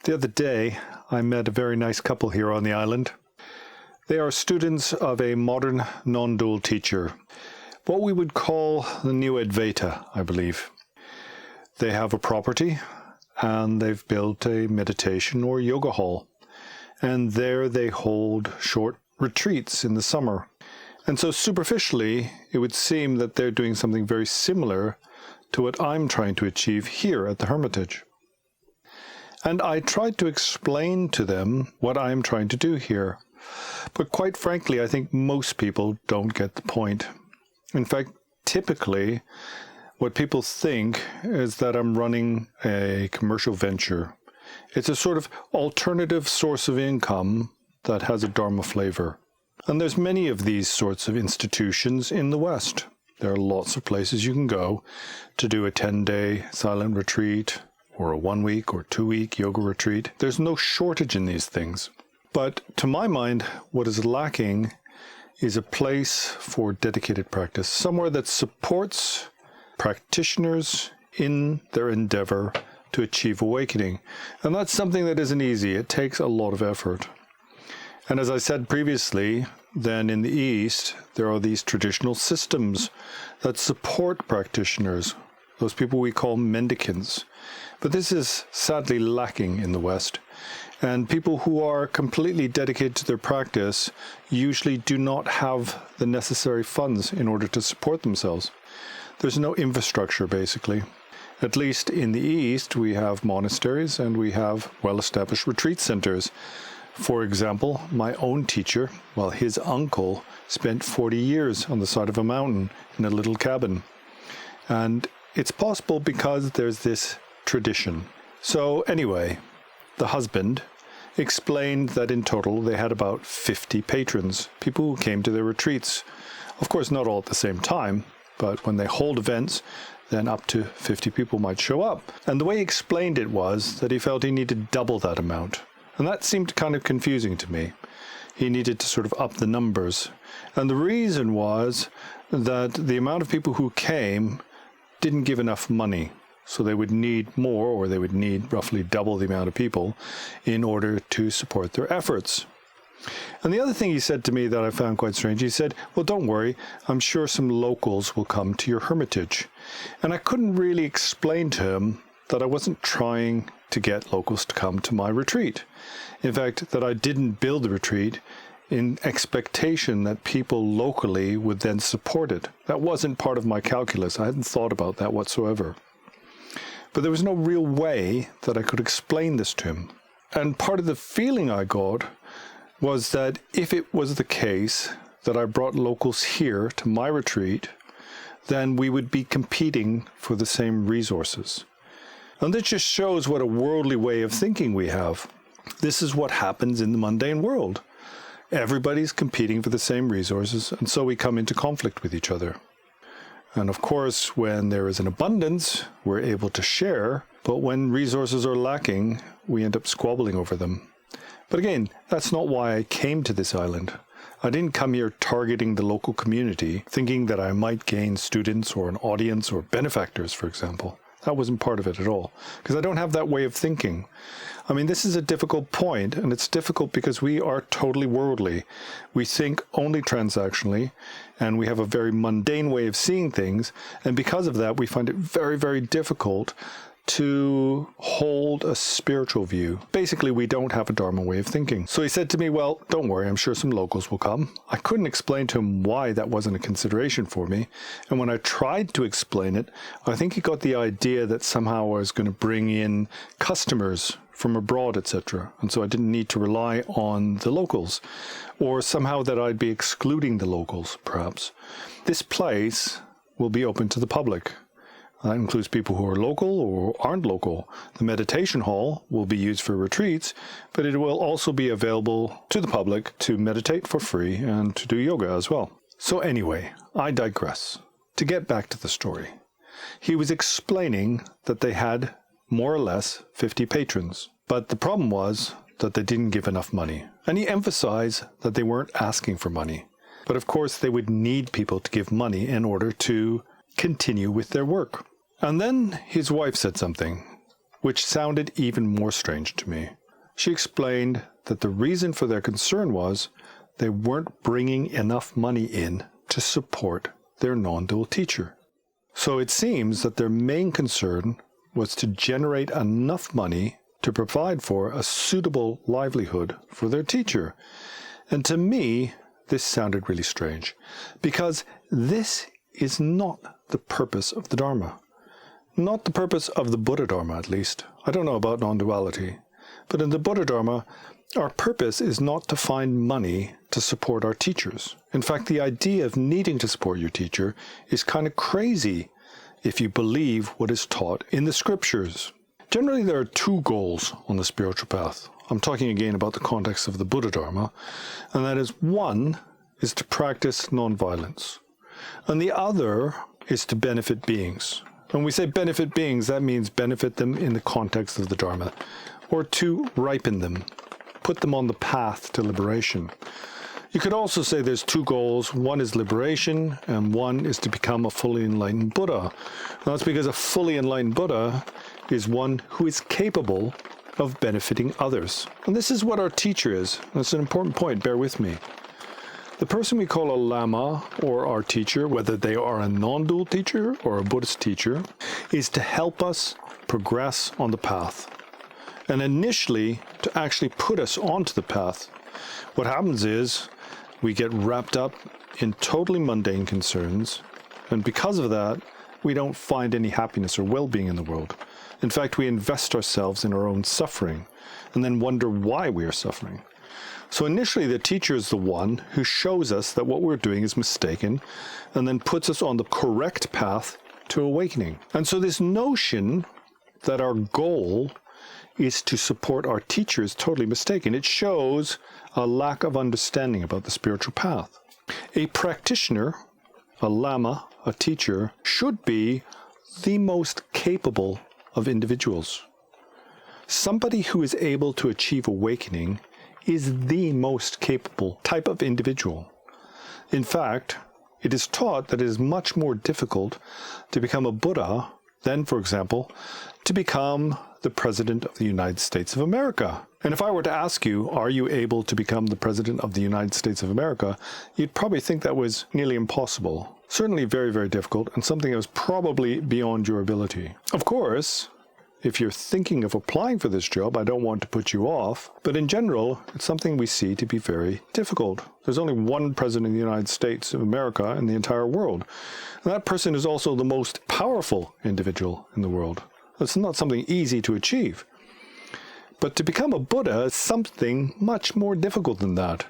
The other day, I met a very nice couple here on the island. They are students of a modern non-dual teacher, what we would call the Neo-Advaita, I believe. They have a property, and they've built a meditation or yoga hall. And there they hold short retreats in the summer. And so superficially, it would seem that they're doing something very similar to what I'm trying to achieve here at the Hermitage. And I tried to explain to them what I'm trying to do here. But quite frankly, I think most people don't get the point. In fact, typically, what people think is that I'm running a commercial venture. It's a sort of alternative source of income that has a Dharma flavor. And there's many of these sorts of institutions in the West. There are lots of places you can go to do a 10-day silent retreat, or a 1-week or 2-week yoga retreat. There's no shortage in these things. But to my mind, what is lacking is a place for dedicated practice, somewhere that supports practitioners in their endeavor to achieve awakening. And that's something that isn't easy. It takes a lot of effort. And as I said previously, then in the East, there are these traditional systems that support practitioners, those people we call mendicants. But this is sadly lacking in the West. And people who are completely dedicated to their practice usually do not have the necessary funds in order to support themselves. There's no infrastructure, basically. At least in the East, we have monasteries and we have well-established retreat centers. For example, my own teacher, well, his uncle spent 40 years on the side of a mountain in a little cabin. And it's possible because there's this tradition. So anyway, the husband explained that in total they had about 50 patrons, people who came to their retreats. Of course, not all at the same time, but when they hold events, then up to 50 people might show up. And the way he explained it was that he felt he needed double that amount. And that seemed kind of confusing to me. He needed to sort of up the numbers. And the reason was that the amount of people who came didn't give enough money. So they would need more, or they would need roughly double the amount of people in order to support their efforts. And the other thing he said to me that I found quite strange, he said, well, don't worry, I'm sure some locals will come to your hermitage. And I couldn't really explain to him that I wasn't trying to get locals to come to my retreat. In fact, that I didn't build the retreat in expectation that people locally would then support it. That wasn't part of my calculus. I hadn't thought about that whatsoever. But there was no real way that I could explain this to him. And part of the feeling I got was that if it was the case that I brought locals here to my retreat, then we would be competing for the same resources. And this just shows what a worldly way of thinking we have. This is what happens in the mundane world. Everybody's competing for the same resources, and so we come into conflict with each other. And of course, when there is an abundance, we're able to share, but when resources are lacking, we end up squabbling over them. But again, that's not why I came to this island. I didn't come here targeting the local community, thinking that I might gain students or an audience or benefactors, for example. That wasn't part of it at all, because I don't have that way of thinking. I mean, this is a difficult point, and it's difficult because we are totally worldly. We think only transactionally, and we have a very mundane way of seeing things, and because of that, we find it very, very difficult to hold a spiritual view. Basically, we don't have a Dharma way of thinking. So he said to me, well, don't worry, I'm sure some locals will come. I couldn't explain to him why that wasn't a consideration for me. And when I tried to explain it, I think he got the idea that somehow I was going to bring in customers from abroad, etc. And so I didn't need to rely on the locals, or somehow that I'd be excluding the locals, perhaps. This place will be open to the public. That includes people who are local or aren't local. The meditation hall will be used for retreats, but it will also be available to the public to meditate for free and to do yoga as well. So anyway, I digress. To get back to the story, he was explaining that they had more or less 50 patrons, but the problem was that they didn't give enough money. And he emphasized that they weren't asking for money. But of course, they would need people to give money in order to continue with their work. And then his wife said something which sounded even more strange to me. She explained that the reason for their concern was they weren't bringing enough money in to support their non-dual teacher. So it seems that their main concern was to generate enough money to provide for a suitable livelihood for their teacher. And to me, this sounded really strange, because this is not the purpose of the Dharma. Not the purpose of the Buddha Dharma, at least. I don't know about non-duality. But in the Buddha Dharma, our purpose is not to find money to support our teachers. In fact, the idea of needing to support your teacher is kind of crazy if you believe what is taught in the scriptures. Generally, there are two goals on the spiritual path. I'm talking again about the context of the Buddha Dharma, and that is, one is to practice non-violence, and the other is to benefit beings. When we say benefit beings, that means benefit them in the context of the Dharma, or to ripen them, put them on the path to liberation. You could also say there's two goals. One is liberation, and one is to become a fully enlightened Buddha. And that's because a fully enlightened Buddha is one who is capable of benefiting others. And this is what our teacher is. That's an important point. Bear with me. The person we call a Lama, or our teacher, whether they are a non-dual teacher or a Buddhist teacher, is to help us progress on the path. And initially, to actually put us onto the path. What happens is we get wrapped up in totally mundane concerns, and because of that, we don't find any happiness or well-being in the world. In fact, we invest ourselves in our own suffering, and then wonder why we are suffering. So initially, the teacher is the one who shows us that what we're doing is mistaken, and then puts us on the correct path to awakening. And so this notion that our goal is to support our teacher is totally mistaken. It shows a lack of understanding about the spiritual path. A practitioner, a Lama, a teacher, should be the most capable of individuals. Somebody who is able to achieve awakening is the most capable type of individual. In fact, it is taught that it is much more difficult to become a Buddha than, for example, to become the President of the United States of America. And if I were to ask you, are you able to become the President of the United States of America, you'd probably think that was nearly impossible. Certainly very, very difficult, and something that was probably beyond your ability. Of course, if you're thinking of applying for this job, I don't want to put you off, but in general, it's something we see to be very difficult. There's only one President of the United States of America in the entire world. And that person is also the most powerful individual in the world. It's not something easy to achieve. But to become a Buddha is something much more difficult than that.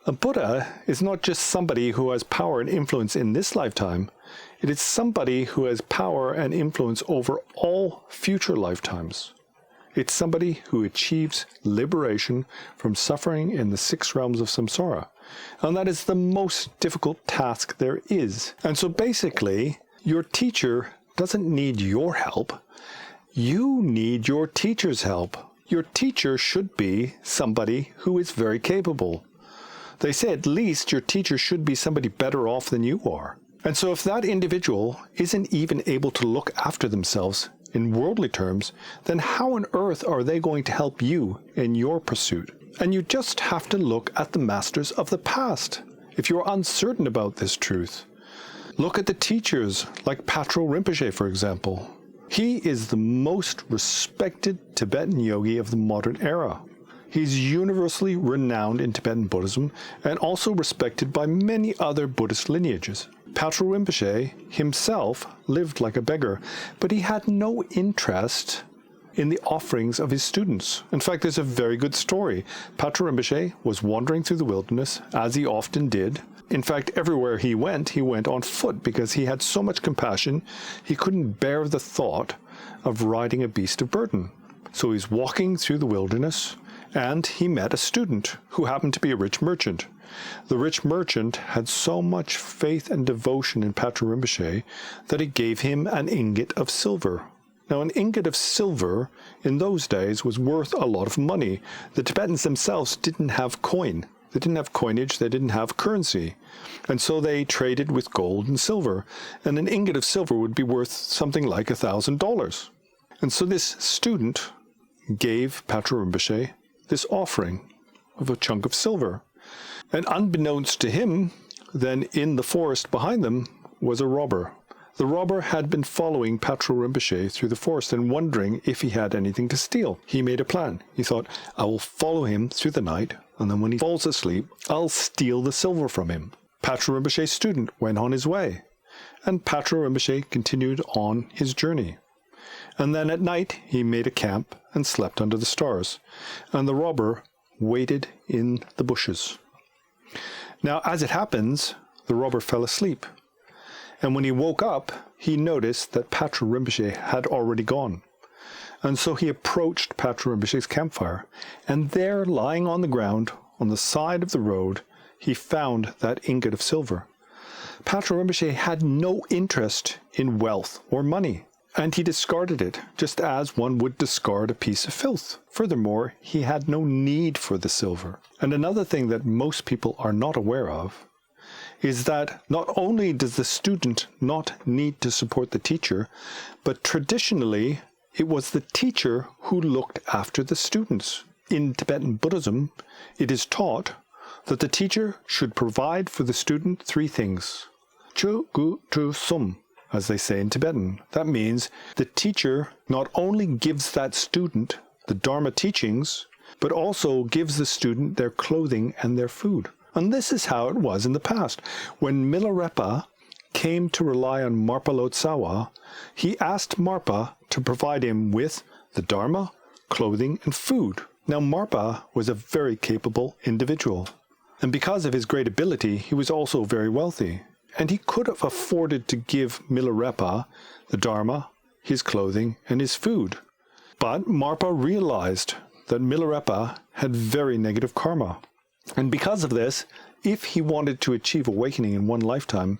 A Buddha is not just somebody who has power and influence in this lifetime. It is somebody who has power and influence over all future lifetimes. It's somebody who achieves liberation from suffering in the 6 realms of samsara. And that is the most difficult task there is. And so basically, your teacher doesn't need your help. You need your teacher's help. Your teacher should be somebody who is very capable. They say at least your teacher should be somebody better off than you are. And so if that individual isn't even able to look after themselves in worldly terms, then how on earth are they going to help you in your pursuit? And you just have to look at the masters of the past. If you're uncertain about this truth, look at the teachers like Patrul Rinpoche, for example. He is the most respected Tibetan yogi of the modern era. He's universally renowned in Tibetan Buddhism and also respected by many other Buddhist lineages. Patrul Rinpoche himself lived like a beggar, but he had no interest in the offerings of his students. In fact, there's a very good story. Patrul Rinpoche was wandering through the wilderness, as he often did. In fact, everywhere he went on foot because he had so much compassion, he couldn't bear the thought of riding a beast of burden. So he's walking through the wilderness, and he met a student who happened to be a rich merchant. The rich merchant had so much faith and devotion in Patrul Rinpoche that he gave him an ingot of silver. Now, an ingot of silver in those days was worth a lot of money. The Tibetans themselves didn't have coin. They didn't have coinage, they didn't have currency. And so they traded with gold and silver. And an ingot of silver would be worth something like $1,000. And so this student gave Patrul Rinpoche this offering of a chunk of silver. And unbeknownst to him, then in the forest behind them was a robber. The robber had been following Patrul Rinpoche through the forest and wondering if he had anything to steal. He made a plan. He thought, I will follow him through the night, and then when he falls asleep, I'll steal the silver from him. Patrul Rinpoche's student went on his way, and Patrul Rinpoche continued on his journey. And then at night he made a camp and slept under the stars, and the robber waited in the bushes. Now, as it happens, the robber fell asleep. And when he woke up, he noticed that Patrul Rinpoche had already gone. And so he approached Patrul Rinpoche's campfire, and there, lying on the ground, on the side of the road, he found that ingot of silver. Patrul Rinpoche had no interest in wealth or money, and he discarded it, just as one would discard a piece of filth. Furthermore, he had no need for the silver. And another thing that most people are not aware of is that not only does the student not need to support the teacher, but traditionally it was the teacher who looked after the students. In Tibetan Buddhism, it is taught that the teacher should provide for the student three things. Chu, gu, tu, sum, as they say in Tibetan. That means the teacher not only gives that student the Dharma teachings, but also gives the student their clothing and their food. And this is how it was in the past. When Milarepa came to rely on Marpa Lotsawa, he asked Marpa to provide him with the Dharma, clothing, and food. Now Marpa was a very capable individual. And because of his great ability, he was also very wealthy. And he could have afforded to give Milarepa the Dharma, his clothing, and his food. But Marpa realized that Milarepa had very negative karma. And because of this, if he wanted to achieve awakening in one lifetime,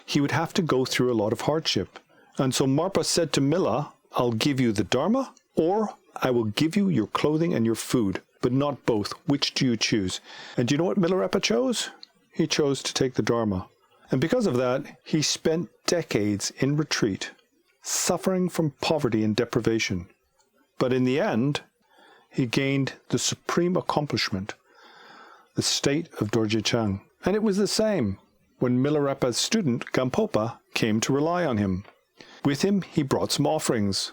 he would have to go through a lot of hardship. And so Marpa said to Mila, I'll give you the Dharma, or I will give you your clothing and your food, but not both. Which do you choose? And do you know what Milarepa chose? He chose to take the Dharma. And because of that, he spent decades in retreat, suffering from poverty and deprivation. But in the end, he gained the supreme accomplishment, the state of Dorje Chang. And it was the same when Milarepa's student, Gampopa, came to rely on him. With him, he brought some offerings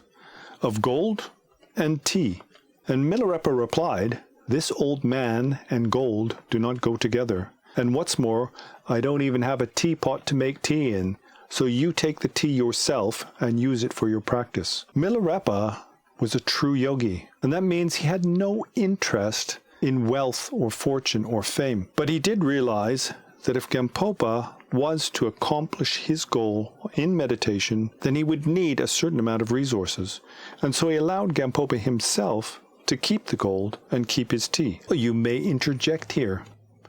of gold and tea. And Milarepa replied, this old man and gold do not go together. And what's more, I don't even have a teapot to make tea in, so you take the tea yourself and use it for your practice. Milarepa was a true yogi, and that means he had no interest in wealth or fortune or fame. But he did realize that if Gampopa was to accomplish his goal in meditation, then he would need a certain amount of resources. And so he allowed Gampopa himself to keep the gold and keep his tea. Well, you may interject here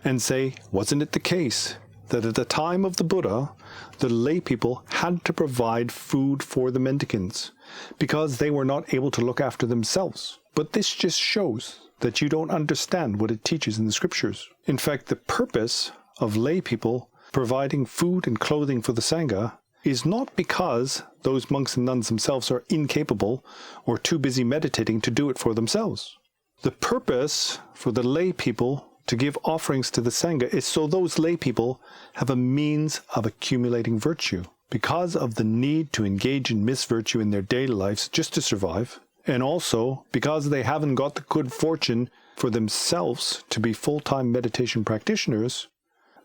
and say, wasn't it the case that at the time of the Buddha, the lay people had to provide food for the mendicants because they were not able to look after themselves? But this just shows that you don't understand what it teaches in the scriptures. In fact, the purpose of lay people providing food and clothing for the Sangha is not because those monks and nuns themselves are incapable or too busy meditating to do it for themselves. The purpose for the lay people to give offerings to the Sangha is so those lay people have a means of accumulating virtue. Because of the need to engage in misvirtue in their daily lives just to survive, and also because they haven't got the good fortune for themselves to be full-time meditation practitioners,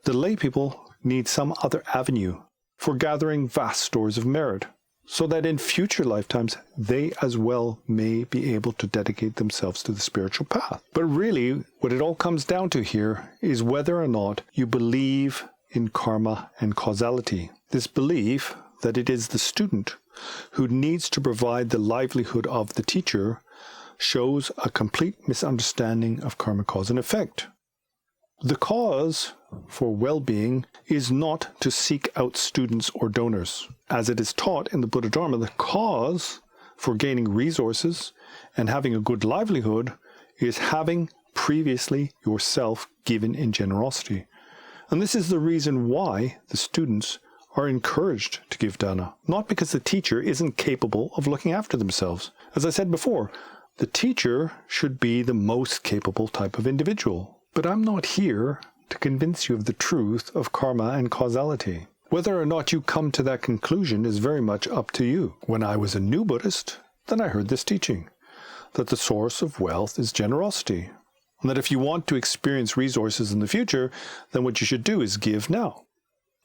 the lay people need some other avenue for gathering vast stores of merit, so that in future lifetimes they as well may be able to dedicate themselves to the spiritual path. But really, what it all comes down to here is whether or not you believe in karma and causality. This belief that it is the student who needs to provide the livelihood of the teacher shows a complete misunderstanding of karma, cause, and effect. The cause for well-being is not to seek out students or donors. As it is taught in the Buddha Dharma, the cause for gaining resources and having a good livelihood is having previously yourself given in generosity. And this is the reason why the students are encouraged to give dana, not because the teacher isn't capable of looking after themselves. As I said before, the teacher should be the most capable type of individual. But I'm not here to convince you of the truth of karma and causality. Whether or not you come to that conclusion is very much up to you. When I was a new Buddhist, then I heard this teaching, that the source of wealth is generosity, and that if you want to experience resources in the future, then what you should do is give now.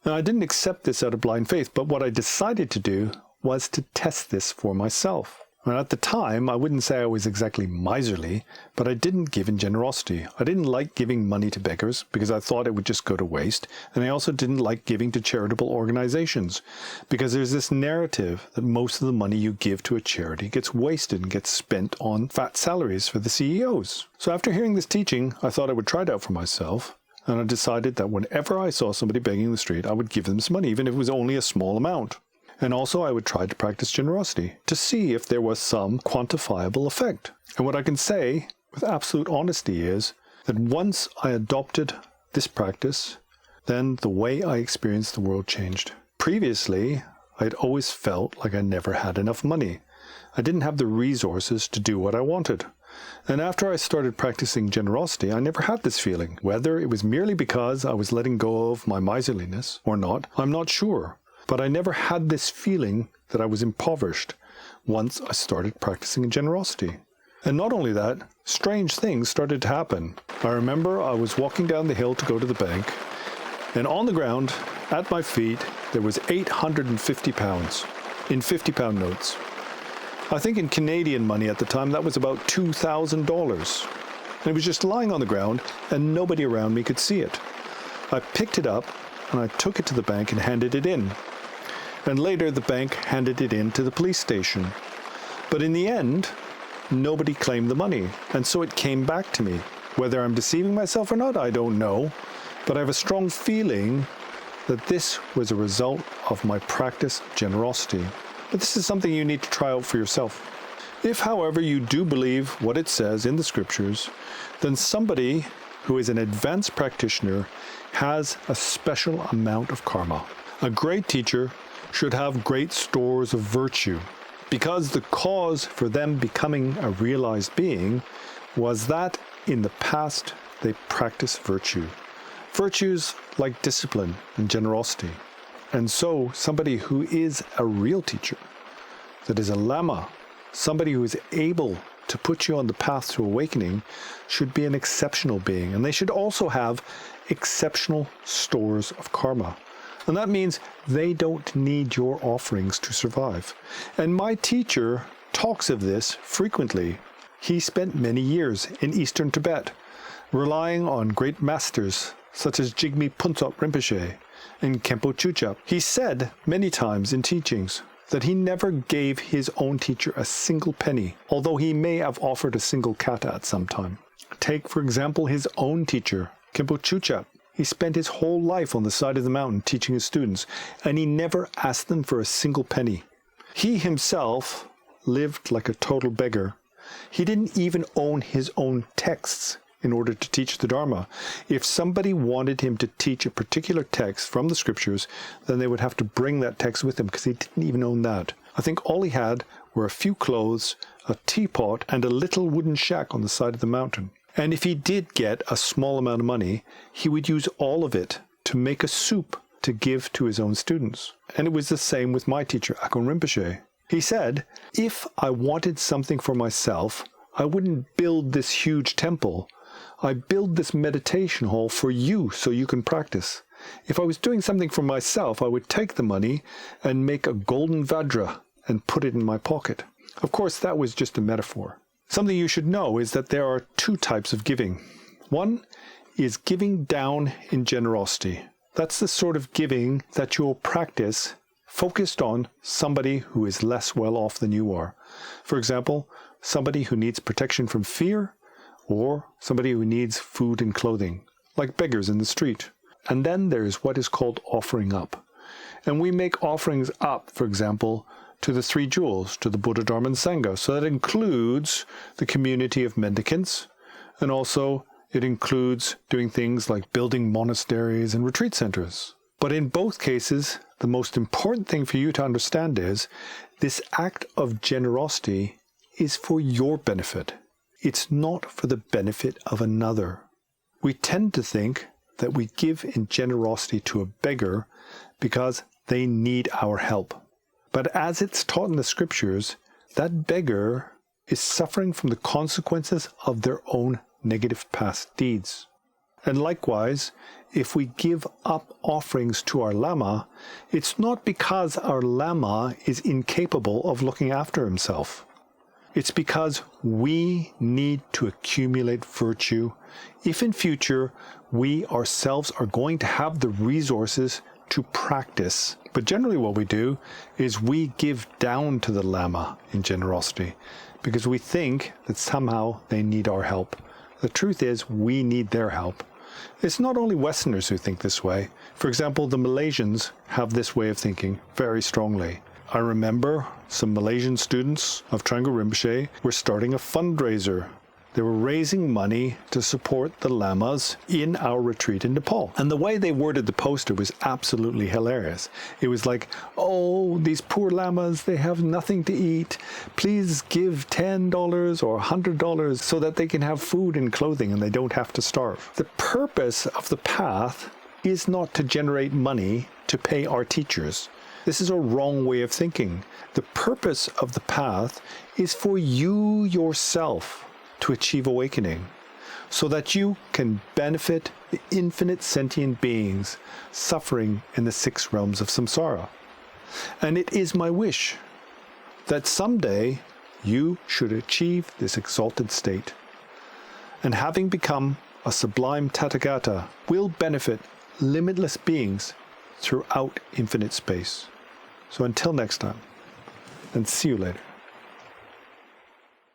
Now, I didn't accept this out of blind faith, but what I decided to do was to test this for myself. And at the time, I wouldn't say I was exactly miserly, but I didn't give in generosity. I didn't like giving money to beggars because I thought it would just go to waste. And I also didn't like giving to charitable organizations because there's this narrative that most of the money you give to a charity gets wasted and gets spent on fat salaries for the CEOs. So after hearing this teaching, I thought I would try it out for myself. And I decided that whenever I saw somebody begging in the street, I would give them some money, even if it was only a small amount. And also I would try to practice generosity to see if there was some quantifiable effect. And what I can say with absolute honesty is that once I adopted this practice, then the way I experienced the world changed. Previously, I'd always felt like I never had enough money. I didn't have the resources to do what I wanted. And after I started practicing generosity, I never had this feeling. Whether it was merely because I was letting go of my miserliness or not, I'm not sure. But I never had this feeling that I was impoverished once I started practicing generosity. And not only that, strange things started to happen. I remember I was walking down the hill to go to the bank, and on the ground, at my feet, there was 850 pounds in 50-pound notes. I think in Canadian money at the time, that was about $2,000. And it was just lying on the ground, and nobody around me could see it. I picked it up, and I took it to the bank and handed it in. And later, the bank handed it in to the police station. But in the end, nobody claimed the money, and so it came back to me. Whether I'm deceiving myself or not, I don't know, but I have a strong feeling that this was a result of my practice of generosity. But this is something you need to try out for yourself. If, however, you do believe what it says in the scriptures, then somebody who is an advanced practitioner has a special amount of karma. A great teacher should have great stores of virtue, because the cause for them becoming a realized being was that in the past they practiced virtue. Virtues like discipline and generosity. And so somebody who is a real teacher, that is a lama, somebody who is able to put you on the path to awakening, should be an exceptional being. And they should also have exceptional stores of karma. And that means they don't need your offerings to survive. And my teacher talks of this frequently. He spent many years in eastern Tibet, relying on great masters such as Jigme Punsop Rinpoche and Khenpo Chuchap. He said many times in teachings that he never gave his own teacher a single penny, although he may have offered a single kata at some time. Take, for example, his own teacher, Khenpo Chuchap. He spent his whole life on the side of the mountain teaching his students, and he never asked them for a single penny. He himself lived like a total beggar. He didn't even own his own texts in order to teach the Dharma. If somebody wanted him to teach a particular text from the scriptures, then they would have to bring that text with him because he didn't even own that. I think all he had were a few clothes, a teapot, and a little wooden shack on the side of the mountain. And if he did get a small amount of money, he would use all of it to make a soup to give to his own students. And it was the same with my teacher, Akon Rinpoche. He said, if I wanted something for myself, I wouldn't build this huge temple. I build this meditation hall for you so you can practice. If I was doing something for myself, I would take the money and make a golden vajra and put it in my pocket. Of course, that was just a metaphor. Something you should know is that there are two types of giving. One is giving down in generosity. That's the sort of giving that you'll practice focused on somebody who is less well off than you are. For example, somebody who needs protection from fear, or somebody who needs food and clothing, like beggars in the street. And then there's what is called offering up. And we make offerings up, for example, to the three jewels, to the Buddha Dharma and Sangha. So that includes the community of mendicants, and also it includes doing things like building monasteries and retreat centers. But in both cases, the most important thing for you to understand is this act of generosity is for your benefit. It's not for the benefit of another. We tend to think that we give in generosity to a beggar because they need our help. But as it's taught in the scriptures, that beggar is suffering from the consequences of their own negative past deeds. And likewise, if we give up offerings to our Lama, it's not because our Lama is incapable of looking after himself. It's because we need to accumulate virtue if in future we ourselves are going to have the resources to practice. But generally what we do is we give down to the Lama in generosity because we think that somehow they need our help. The truth is we need their help. It's not only Westerners who think this way. For example, the Malaysians have this way of thinking very strongly. I remember some Malaysian students of Patrul Rinpoche were starting a fundraiser. They were raising money to support the lamas in our retreat in Nepal. And the way they worded the poster was absolutely hilarious. It was like, oh, these poor lamas, they have nothing to eat. Please give $10 or $100 so that they can have food and clothing and they don't have to starve. The purpose of the path is not to generate money to pay our teachers. This is a wrong way of thinking. The purpose of the path is for you yourself to achieve awakening, so that you can benefit the infinite sentient beings suffering in the 6 realms of samsara. And it is my wish that someday you should achieve this exalted state, and having become a sublime Tathagata, will benefit limitless beings throughout infinite space. So until next time, and see you later.